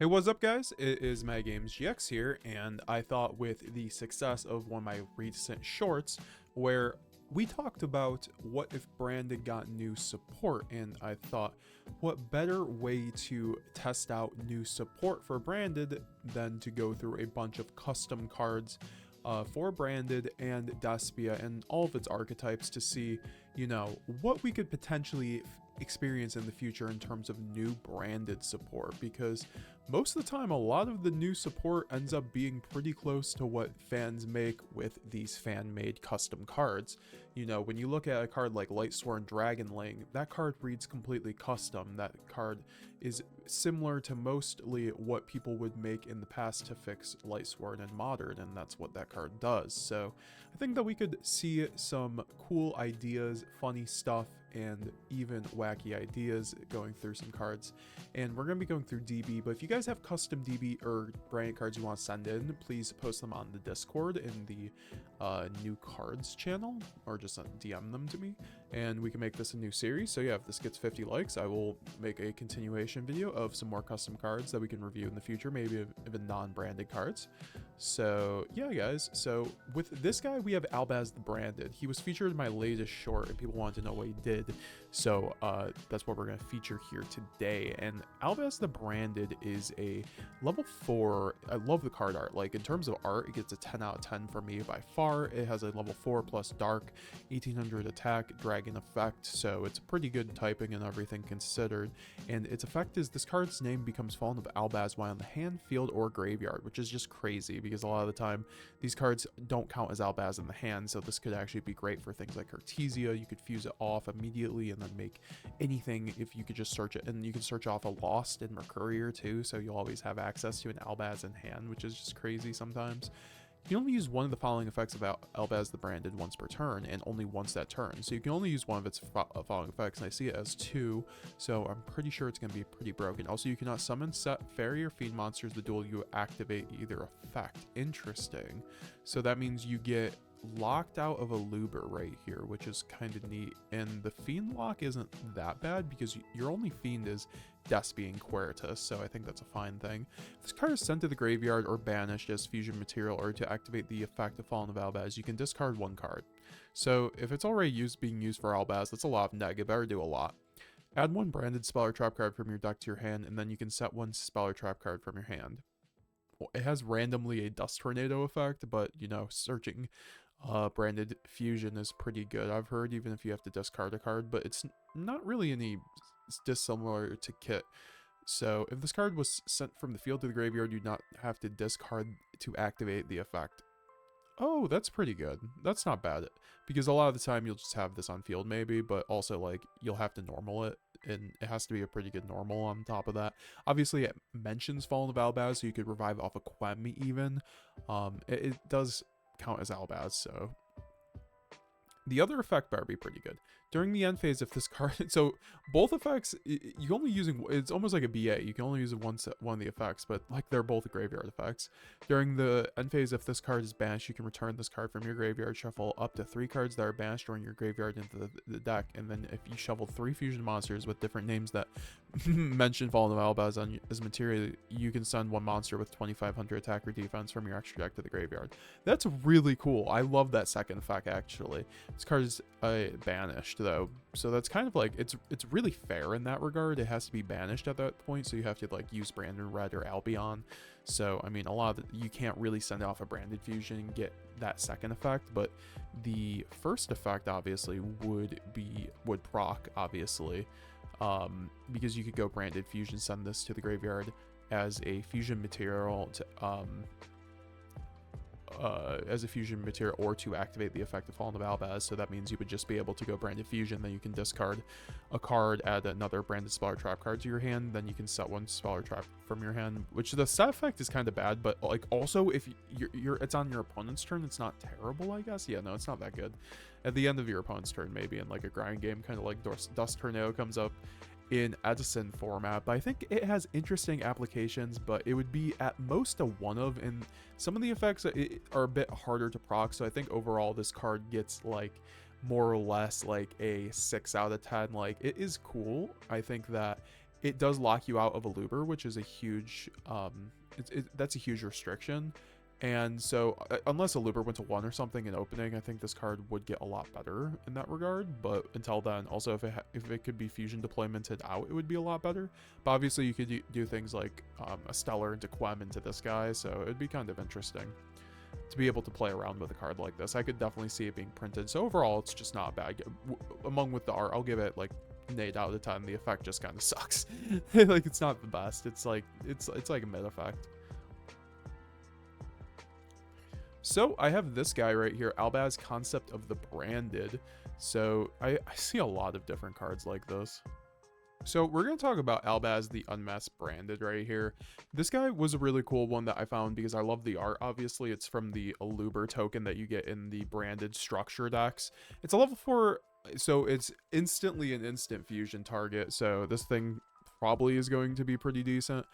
Hey, what's up, guys? It is MetaGamesGX here, and I thought with the success of one of my recent shorts, where we talked about what if Branded got new support, and I thought, what better way to test out new support for Branded than to go through a bunch of custom cards for Branded and Despia and all of its archetypes to see, what we could potentially experience in the future in terms of new Branded support, because most of the time a lot of the new support ends up being pretty close to what fans make with these fan-made custom cards. When you look at a card like Lightsworn Dragonling, that card reads completely custom. That card is similar to mostly what people would make in the past to fix Lightsworn and Modern, and that's what that card does. So I think that we could see some cool ideas, funny stuff, and even wacky ideas going through some cards. And we're going to be going through DB, but if you guys have custom DB or branded cards you want to send in, please post them on the Discord in the new cards channel, or just DM them to me, and we can make this a new series. So yeah, if this gets 50 likes, I will make a continuation video of some more custom cards that we can review in the future, maybe even non-branded cards. So yeah, guys, so with this guy we have Albaz the Branded. He was featured in my latest short and people wanted to know what he did, so that's what we're going to feature here today. And Albaz the Branded is a level 4. I love the card art. Like, in terms of art, it gets a 10 out of 10 for me by far. It has a level 4 plus dark, 1800 attack, dragon effect, so it's pretty good typing and everything considered. And its effect is this card's name becomes Fallen of Albaz while in the hand, field, or graveyard, which is just crazy because a lot of the time these cards don't count as Albaz in the hand, so this could actually be great for things like Artesia. You could fuse it off immediately and then make anything if you could just search it, and you can search off a Lost in Mercurier too, so you'll always have access to an Albaz in hand, which is just crazy sometimes. You can only use one of the following effects about Albaz the Branded once per turn, and only once that turn. So you can only use one of its following effects, and I see it as 2, so I'm pretty sure it's going to be pretty broken. Also, you cannot summon, set, fairy, or fiend monsters the duel you activate either effect. Interesting. So that means you get locked out of a Luber right here, which is kind of neat. And the fiend lock isn't that bad because your only fiend is Despia and Queritus, so I think that's a fine thing. If this card is sent to the graveyard or banished as fusion material or to activate the effect of Fallen of Albaz, you can discard one card. So if it's already being used for Albaz, that's a lot of neg. It better do a lot. Add one branded spell or trap card from your deck to your hand, and then you can set one spell or trap card from your hand. Well, it has randomly a Dust Tornado effect, but searching branded fusion is pretty good, I've heard, even if you have to discard a card, but it's not really any dissimilar to Kit. So if this card was sent from the field to the graveyard, you do not have to discard to activate the effect. Oh, that's pretty good. That's not bad, because a lot of the time you'll just have this on field maybe, but also like you'll have to normal it, and it has to be a pretty good normal on top of that. Obviously it mentions Fallen of Albaz, so you could revive off a Quem even. It does count as Albaz, so the other effect better be pretty good. During the end phase, if this card, so both effects, you only using, it's almost like a BA. You can only use one of the effects, but like they're both graveyard effects. During the end phase, if this card is banished, you can return this card from your graveyard, shuffle up to 3 cards that are banished during your graveyard into the deck, and then if you shuffle 3 fusion monsters with different names that mention Fallen of Albaz as material, you can send one monster with 2500 attack or defense from your extra deck to the graveyard. That's really cool. I love that second effect, actually. This card is banished though, so that's kind of like, it's really fair in that regard. It has to be banished at that point, so you have to like use Branded Red or Albion. So I mean, a lot of you can't really send off a branded fusion and get that second effect, but the first effect obviously would proc, obviously, because you could go branded fusion, send this to the graveyard as a fusion material to or to activate the effect of Fallen of Albaz. So that means you would just be able to go branded fusion, then you can discard a card, add another branded spell or trap card to your hand, then you can set one spell or trap from your hand, which the set effect is kind of bad, but like also if it's on your opponent's turn, it's not terrible, I guess. Yeah, no, it's not that good. At the end of your opponent's turn, maybe in like a grind game, kind of like Dust Tornado comes up in Edison format, but I think it has interesting applications, but it would be at most a one of, and some of the effects are a bit harder to proc, so I think overall this card gets like more or less like a 6 out of 10. Like, it is cool. I think that it does lock you out of a looper, which is a huge, that's a huge restriction. And so, unless a looper went to 1 or something in opening, I think this card would get a lot better in that regard. But until then, also if it could be fusion deploymented out, it would be a lot better. But obviously, you could do things like a stellar into Quem into this guy, so it would be kind of interesting to be able to play around with a card like this. I could definitely see it being printed. So overall, it's just not bad. Among with the art, I'll give it like an 8 out of 10. The effect just kind of sucks. Like, it's not the best. It's like a mid effect. So I have this guy right here, Albaz, Concept of the Branded. So I see a lot of different cards like this. So we're going to talk about Albaz, the Unmasked Branded right here. This guy was a really cool one that I found because I love the art. Obviously, it's from the Aluber token that you get in the branded structure decks. It's a level 4, so it's instantly an instant fusion target. So this thing probably is going to be pretty decent.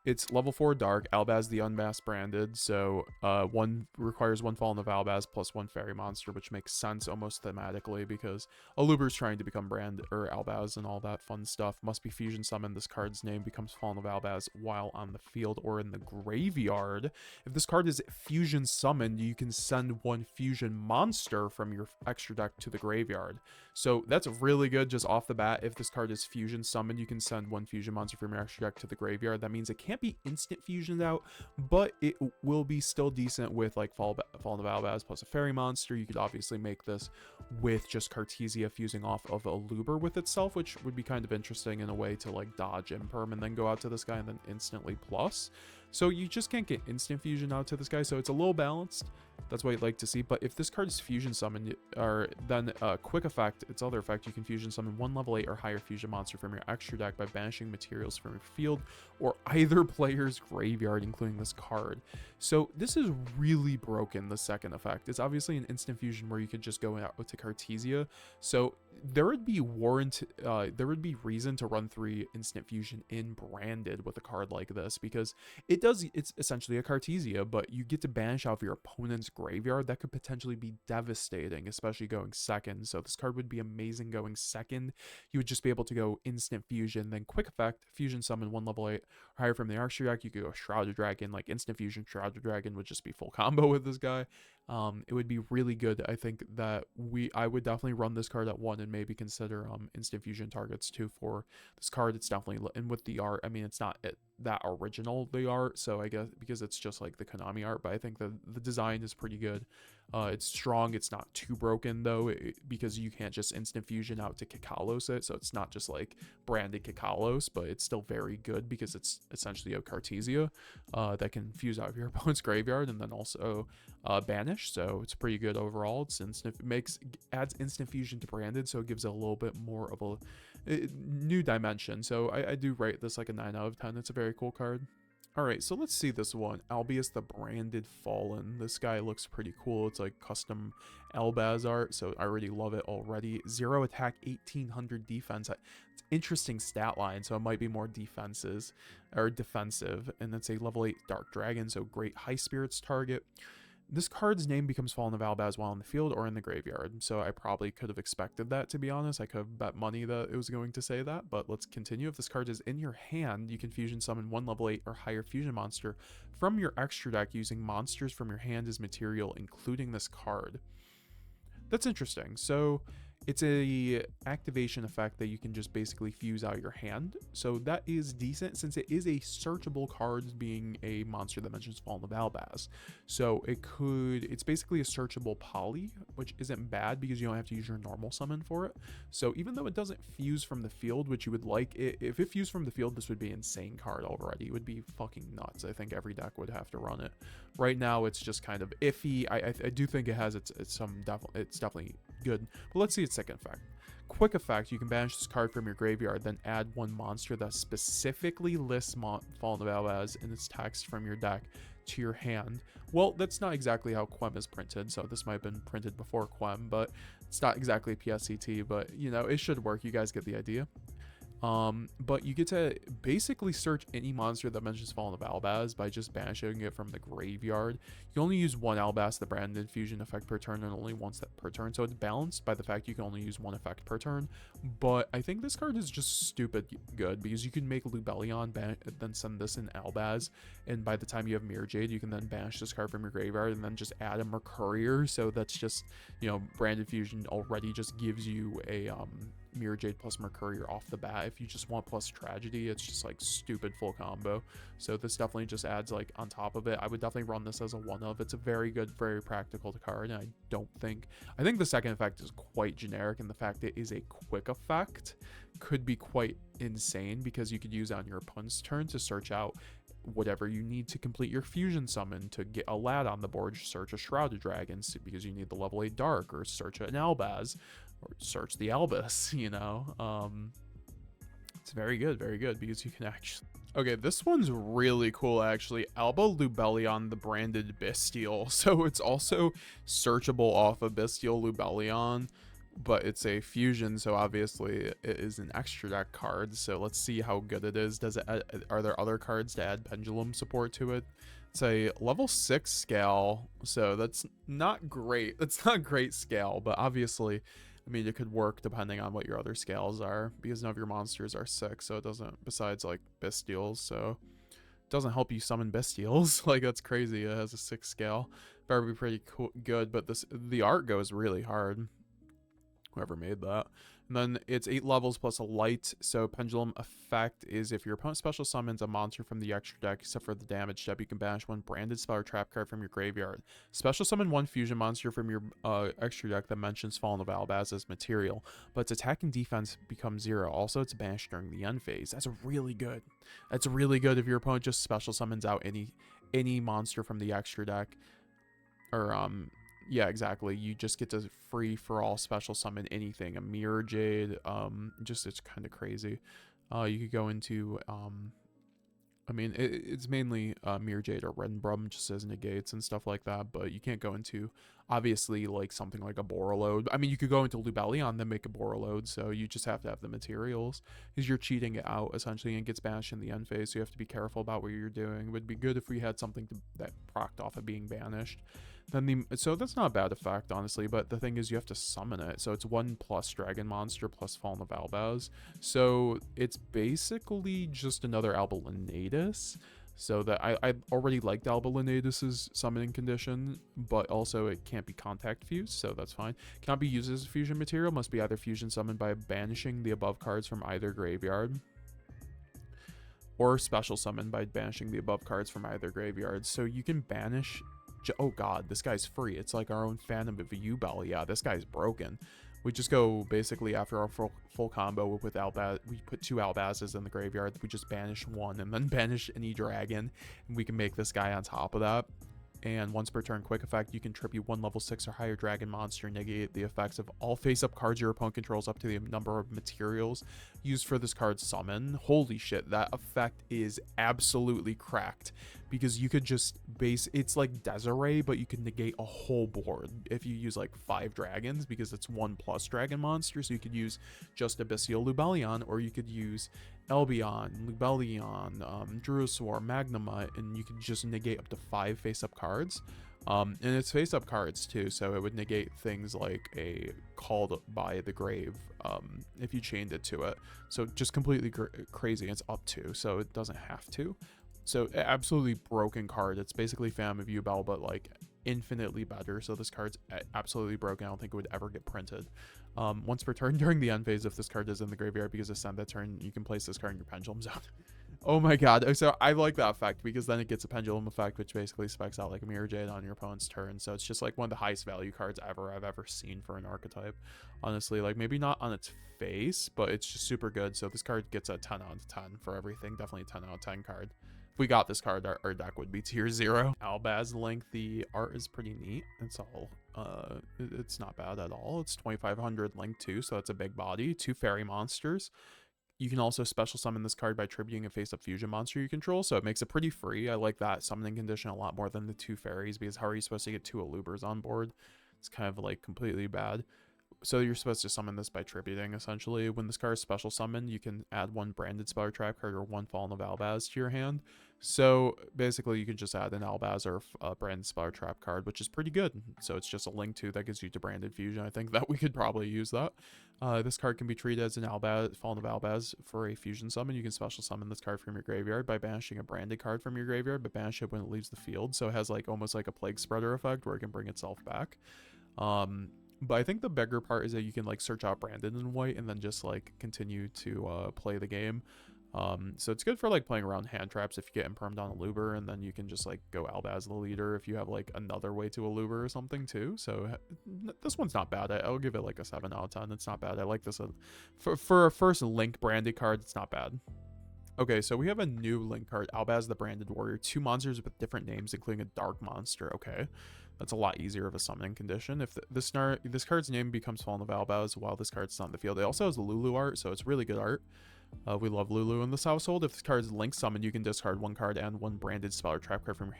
It's level 4 Dark, Albaz the Unmasked Branded, so one requires 1 Fallen of Albaz plus 1 Fairy Monster, which makes sense almost thematically because Aluber's trying to become Brand or Albaz and all that fun stuff. Must be fusion summoned. This card's name becomes Fallen of Albaz while on the field or in the graveyard. If this card is fusion summoned, you can send 1 fusion monster from your extra deck to the graveyard. So that's really good just off the bat. If this card is fusion summoned, you can send 1 fusion monster from your extra deck to the graveyard. That means it can't be instant fusioned out, but it will be still decent with like Fallen of Albaz plus a fairy monster. You could obviously make this with just Cartesia fusing off of a Luber with itself, which would be kind of interesting in a way to like dodge Imperm and then go out to this guy and then instantly plus. So you just can't get instant fusion out to this guy, so it's a little balanced. That's what I'd like to see. But if this card is fusion summoned, or then quick effect, its other effect, you can fusion summon 1 level 8 or higher fusion monster from your extra deck by banishing materials from your field or either player's graveyard, including this card. So this is really broken, the second effect. It's obviously an instant fusion where you could just go out to Cartesia. So there would be reason to run 3 instant fusion in branded with a card like this, because it's essentially a Cartesia, but you get to banish out of your opponent's graveyard. That could potentially be devastating, especially going second. So this card would be amazing going second. You would just be able to go instant fusion, then quick effect, fusion summon 1 level 8 or higher from the Archer deck. You could go Shrouded Dragon, like instant fusion Shrouded Dragon would just be full combo with this guy. It would be really good. I think that I would definitely run this card at 1 and maybe consider instant fusion targets too for this card. It's definitely, and with the art, I mean, it's not that original, the art, so I guess because it's just like the Konami art, but I think the design is pretty good. It's strong. It's not too broken though, because you can't just instant fusion out to Kikalos it, so it's not just like branded Kikalos, but it's still very good because it's essentially a Cartesia that can fuse out of your opponent's graveyard and then also banish. So it's pretty good overall. It's instant, adds instant fusion to branded, so it gives it a little bit more of a new dimension. So I do rate this like a 9 out of 10. It's a very cool card. Alright, so let's see this one. Albus the Branded Fallen. This guy looks pretty cool. It's like custom Albaz art, so I already love it already. 0 attack, 1800 defense. It's interesting stat line, so it might be more defensive. And it's a level 8 Dark Dragon, so great high spirits target. This card's name becomes Fallen of Albaz while in the field or in the graveyard, so I probably could have expected that, to be honest. I could have bet money that it was going to say that, but let's continue. If this card is in your hand, you can fusion summon 1 level 8 or higher fusion monster from your extra deck using monsters from your hand as material, including this card. That's interesting. So it's a activation effect that you can just basically fuse out your hand. So that is decent since it is a searchable card, being a monster that mentions Fallen of Albaz. So it's basically a searchable poly, which isn't bad because you don't have to use your normal summon for it. So even though it doesn't fuse from the field, which you would like, if it fused from the field, this would be an insane card already. It would be fucking nuts. I think every deck would have to run it. Right now, it's just kind of iffy. I do think it has it's definitely good. But let's see its second effect. Quick effect, you can banish this card from your graveyard, then add 1 monster that specifically lists Fallen of Albaz in its text from your deck to your hand. Well, that's not exactly how Quem is printed, so this might have been printed before Quem, but it's not exactly PSCT, but you know, it should work. You guys get the idea. But you get to basically search any monster that mentions Fallen of Albaz by just banishing it from the graveyard. You only use one Albaz, the branded fusion effect per turn, and only once that per turn. So it's balanced by the fact you can only use one effect per turn. But I think this card is just stupid good because you can make Lubellion, then send this in Albaz, and by the time you have Mirror Jade, you can then banish this card from your graveyard and then just add a Mercourier. So that's just, you know, branded fusion already just gives you a Mirror Jade plus Mercourier off the bat. If you just want plus Tragedy, it's just like stupid full combo. So this definitely just adds like on top of it. I would definitely run this as a one of. It's a very good, very practical card, and I think the second effect is quite generic, and the fact it is a quick effect could be quite insane because you could use it on your opponent's turn to search out whatever you need to complete your fusion summon. To get a lad on the board, search a Shrouded Dragon because you need the level 8 Dark, or search an Albaz, or search the Albus, you know. It's very good because you can actually... Okay, this one's really cool actually. Alba Lubellion, the branded Bestial. So it's also searchable off of Bestial Lubellion, but it's a fusion, so obviously it is an extra deck card. So let's see how good it is. Does it are there other cards to add Pendulum support to it? It's a level 6 scale, so that's not great. It's not great scale, but obviously, I mean, it could work depending on what your other scales are, because none of your monsters are 6, so it doesn't, besides like Bestials, so it doesn't help you summon Bestials. Like, that's crazy. It has a 6 scale. Better be pretty cool, good, but the art goes really hard. Whoever made that. And then it's 8 levels plus a light. So Pendulum effect is if your opponent special summons a monster from the extra deck, except for the damage step, you can banish one branded spell or trap card from your graveyard. Special summon one fusion monster from your extra deck that mentions Fallen of Albaz as material, but its attack and defense becomes 0. Also, it's banished during the end phase. That's really good. That's really good if your opponent just special summons out any monster from the extra deck. Or yeah, exactly. You just get to free for all special summon anything. A Mirror Jade, just it's kind of crazy. You could go into, I mean, it's mainly Mirror Jade or Renbrum just as negates and stuff like that, but you can't go into, obviously, like something like a Borreload. I mean, you could go into Lubellion, then make a Borreload, so you just have to have the materials, because you're cheating it out, essentially, and it gets banished in the end phase, so you have to be careful about what you're doing. It would be good if we had something that procced off of being banished. Then so that's not a bad effect, honestly, but the thing is you have to summon it. So it's 1 plus Dragon Monster plus Fallen of Albaz. So it's basically just another Alba Lenatus. So that I already liked Alba Lenatus's summoning condition, but also it can't be contact fused, so that's fine. Cannot be used as a fusion material, must be either fusion summoned by banishing the above cards from either graveyard, or special summoned by banishing the above cards from either graveyard. So you can banish... Oh god, this guy's free. It's like our own Phantom of Yugioh. Yeah, this guy's broken. We just go basically after our full combo with Albaz. We put 2 Albazes in the graveyard. We just banish 1 and then banish any dragon, and we can make this guy on top of that. And once per turn quick effect, you can tribute 1 level 6 or higher dragon monster, negate the effects of all face-up cards your opponent controls up to the number of materials used for this card's summon. Holy shit, that effect is absolutely cracked, because you could just it's like Desiree, but you can negate a whole board if you use like 5 dragons, because it's 1 plus dragon monster. So you could use just Abyssal Lubellion, or you could use Elbion, Lubellion, Druisor, Magnemite, and you could just negate up to 5 face-up cards. And it's face-up cards too, so it would negate things like a Called by the Grave if you chained it to it. So just completely crazy. It's up to, so it doesn't have to. So absolutely broken card. It's basically Phantom of Yugioh, but like infinitely better. So this card's absolutely broken. I don't think it would ever get printed. Once per turn during the end phase, if this card is in the graveyard, because it's end that turn, you can place this card in your Pendulum zone. Oh my god. So I like that effect, because then it gets a Pendulum effect, which basically specs out like a Mirror Jade on your opponent's turn. So it's just like one of the highest value cards I've ever seen for an archetype. Honestly, like maybe not on its face, but it's just super good. So this card gets a 10 out of 10 for everything. Definitely a 10 out of 10 card. If we got this card, our deck would be tier 0. Albaz Link, the art is pretty neat. It's all, it's not bad at all. It's 2500 Link too, so that's a big body. 2 fairy monsters. You can also special summon this card by tributing a face-up fusion monster you control, so it makes it pretty free. I like that summoning condition a lot more than the 2 fairies, because how are you supposed to get 2 Alubers on board? It's kind of like completely bad. So you're supposed to summon this by tributing, essentially. When this card is special summoned, you can add one branded spell or trap card or one Fallen of Albaz to your hand. So basically, you can just add an Albaz or a branded spell or trap card, which is pretty good. So it's just a link to that gives you to branded fusion. I think that we could probably use that. This card can be treated as an Albaz, Fallen of Albaz for a fusion summon. You can special summon this card from your graveyard by banishing a branded card from your graveyard, but banish it when it leaves the field. So it has like almost like a plague spreader effect where it can bring itself back. But I think the bigger part is that you can like search out branded in white and then just like continue to play the game. So it's good for like playing around hand traps if you get impermed on a Luber, and then you can just like go Albaz the leader if you have like another way to a Luber or something too. So this one's not bad. I'll give it like a 7 out of 10. It's not bad. I like this. For a first Link branded card, it's not bad. Okay, so we have a new Link card, Albaz the Branded Warrior. 2 monsters with different names, including a dark monster. Okay. That's a lot easier of a summoning condition. If this card's name becomes Fallen of Albaz while this card's not in the field. It also has Lulu art, so it's really good art. We love Lulu in this household. If this card's Link summoned, you can discard 1 card and 1 branded spell or trap card from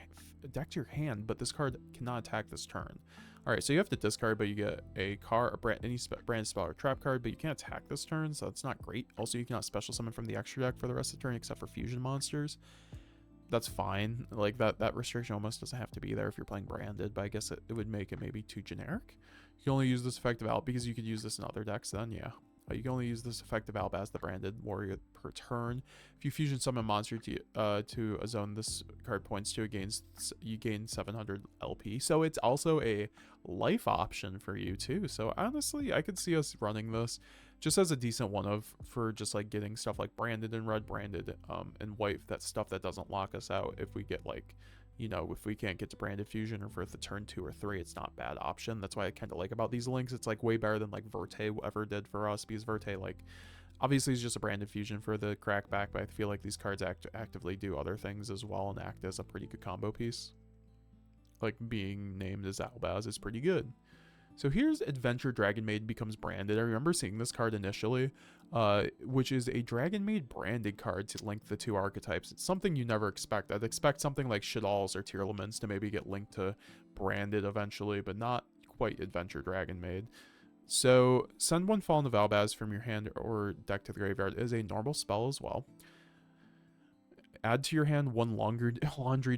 your deck to your hand, but this card cannot attack this turn. Alright, so you have to discard, but you get a card, any branded spell or trap card, but you can't attack this turn, so it's not great. Also, you cannot special summon from the extra deck for the rest of the turn except for fusion monsters. That's fine. Like that restriction almost doesn't have to be there if you're playing branded, but I guess it would make it maybe too generic. You can only use this effective out because you could use this in other decks then, yeah. You can only use this effective Albaz the Branded Warrior per turn. If you fusion summon a monster to a zone this card points to, you gain 700 LP. So it's also a life option for you too. So honestly, I could see us running this just as a decent one of for just like getting stuff like branded and red, branded and white. That's stuff that doesn't lock us out if we get like, you know, if we can't get to branded fusion or for the turn 2 or 3, it's not a bad option. That's why I kind of like about these links. It's like way better than like Verte ever did for us, because Verte, like, obviously is just a branded fusion for the crackback, but I feel like these cards actively do other things as well and act as a pretty good combo piece. Like being named as Albaz is pretty good. So here's Adventure Dragonmaid becomes branded. I remember seeing this card initially, which is a Dragonmaid branded card to link the 2 archetypes. It's something you never expect. I'd expect something like Shaddolls or TEARLAMENTS to maybe get linked to branded eventually, but not quite Adventure Dragonmaid. So send 1 Fallen of Albaz from your hand or deck to the graveyard is a normal spell as well. Add to your hand 1 Laundry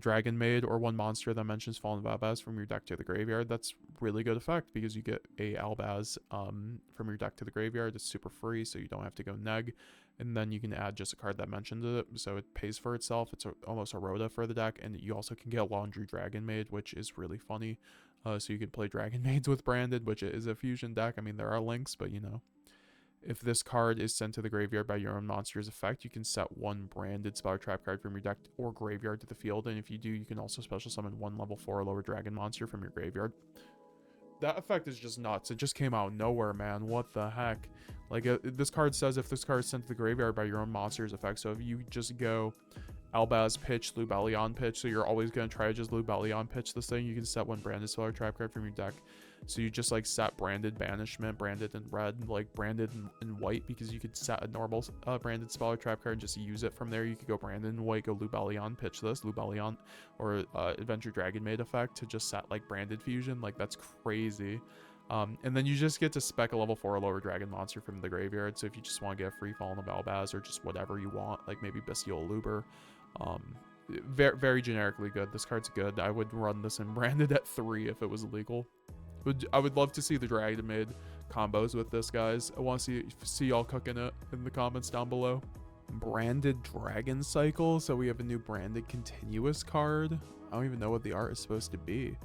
Dragonmaid or 1 monster that mentions Fallen of Albaz from your deck to the graveyard. That's really good effect because you get a Albaz from your deck to the graveyard. It's super free, so you don't have to go neg. And then you can add just a card that mentioned it, so it pays for itself. It's almost a Rhoda for the deck, and you also can get Laundry Dragonmaid, which is really funny. So you can play Dragonmaids with branded, which is a fusion deck. I mean, there are links, but you know. If this card is sent to the graveyard by your own monster's effect, you can set 1 branded spell or trap card from your deck or graveyard to the field. And if you do, you can also special summon 1 level 4 or lower dragon monster from your graveyard. That effect is just nuts. It just came out of nowhere, man. What the heck? Like, this card says if this card is sent to the graveyard by your own monster's effect. So if you just go Albaz pitch, Lubellion pitch, so you're always going to try to just Lubellion pitch this thing, you can set 1 branded spell or trap card from your deck. So you just like set branded banishment, branded in red, like branded in white, because you could set a normal branded spell or trap card and just use it from there. You could go branded in white, go Lubellion, pitch this, Lubellion, or Adventure Dragonmaid effect to just set like branded fusion. Like that's crazy. And then you just get to spec a level 4 or lower dragon monster from the graveyard. So if you just want to get a free Fallen of Albaz or just whatever you want, like maybe Bestial Luber, very, very generically good. This card's good. I would run this in branded at 3 if it was illegal. I would love to see the Dragonmaid combos with this, guys. I want to see y'all cooking it in the comments down below. Branded Dragon Cycle. So we have a new branded continuous card. I don't even know what the art is supposed to be.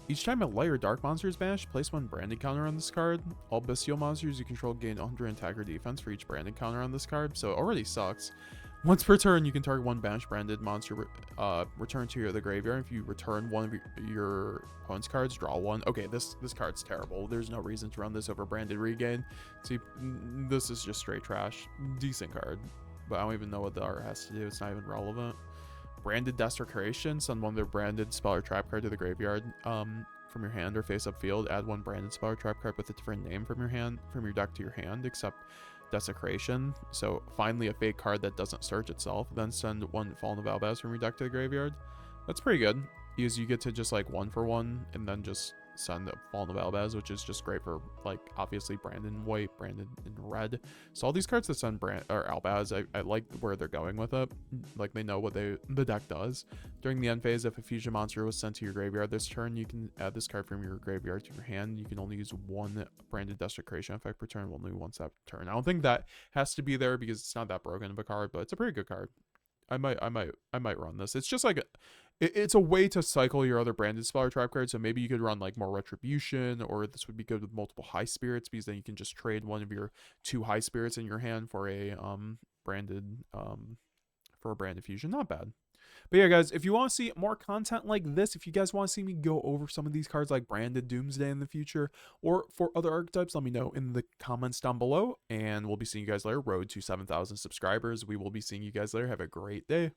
Each time a light or dark monster is banished, place 1 branded counter on this card. All bestial monsters you control gain 100 attack or defense for each branded counter on this card. So it already sucks. Once per turn, you can target 1 banished branded monster, return to the graveyard. If you return 1 of your opponent's cards, draw 1. Okay, this card's terrible. There's no reason to run this over branded regain. See, this is just straight trash. Decent card, but I don't even know what the art has to do. It's not even relevant. Branded Desecration. Send 1 of their branded spell or trap card to the graveyard from your hand or face up field. Add 1 branded spell or trap card with a different name from your deck to your hand, except Desecration. So finally a fake card that doesn't search itself. Then send 1 Fallen of Albaz from your deck to the graveyard. That's pretty good because you get to just like 1 for 1 and then just send Fallen of Albaz, which is just great for, like, obviously Branded in white, Branded in red. So all these cards that send Albaz, I like where they're going with it. Like, they know what the deck does. During the end phase, if a fusion monster was sent to your graveyard this turn, you can add this card from your graveyard to your hand. You can only use one Branded Desecration effect per turn, only once that turn. I don't think that has to be there because it's not that broken of a card, but it's a pretty good card. I might run this. It's just like it's a way to cycle your other Branded Speller trap cards. So maybe you could run like more Retribution, or this would be good with multiple High Spirits, because then you can just trade one of your 2 High Spirits in your hand for a branded fusion. Not bad. But yeah, guys, if you want to see more content like this, if you guys want to see me go over some of these cards like Branded Doomsday in the future, or for other archetypes, let me know in the comments down below. And we'll be seeing you guys later. Road to 7,000 subscribers. We will be seeing you guys later. Have a great day.